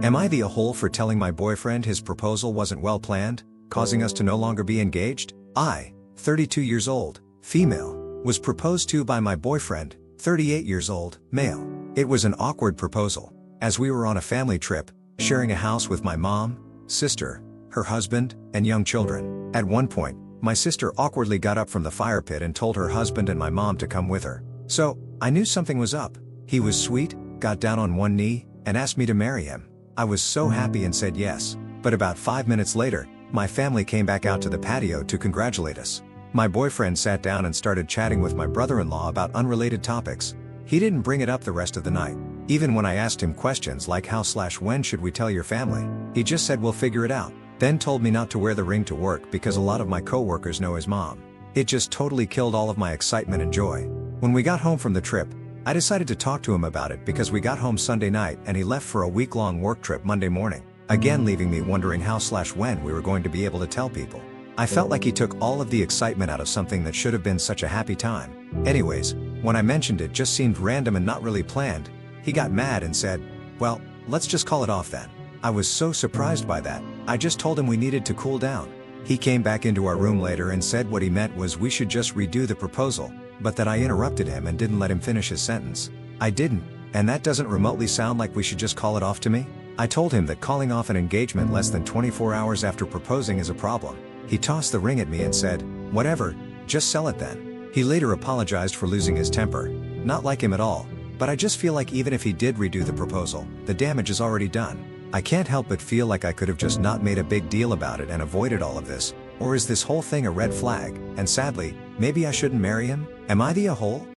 Am I the a-hole for telling my boyfriend his proposal wasn't well planned, causing us to no longer be engaged? I, 32 years old, female, was proposed to by my boyfriend, 38 years old, male. It was an awkward proposal, as we were on a family trip, sharing a house with my mom, sister, her husband, and young children. At one point, my sister awkwardly got up from the fire pit and told her husband and my mom to come with her. So, I knew something was up. He was sweet, got down on one knee, and asked me to marry him. I was so happy and said yes. But about 5 minutes later, my family came back out to the patio to congratulate us. My boyfriend sat down and started chatting with my brother-in-law about unrelated topics. He didn't bring it up the rest of the night. Even when I asked him questions like how/when should we tell your family, he just said we'll figure it out. Then told me not to wear the ring to work because a lot of my co-workers know his mom. It just totally killed all of my excitement and joy. When we got home from the trip, I decided to talk to him about it because we got home Sunday night and he left for a week-long work trip Monday morning, again leaving me wondering how/when we were going to be able to tell people. I felt like he took all of the excitement out of something that should have been such a happy time. Anyways, when I mentioned it just seemed random and not really planned, he got mad and said, "Well, let's just call it off then." I was so surprised by that, I just told him we needed to cool down. He came back into our room later and said what he meant was we should just redo the proposal, but that I interrupted him and didn't let him finish his sentence. I didn't, and that doesn't remotely sound like we should just call it off to me? I told him that calling off an engagement less than 24 hours after proposing is a problem. He tossed the ring at me and said, "Whatever, just sell it then." He later apologized for losing his temper. Not like him at all, but I just feel like even if he did redo the proposal, the damage is already done. I can't help but feel like I could have just not made a big deal about it and avoided all of this. Or is this whole thing a red flag, and sadly, maybe I shouldn't marry him? Am I the a-hole?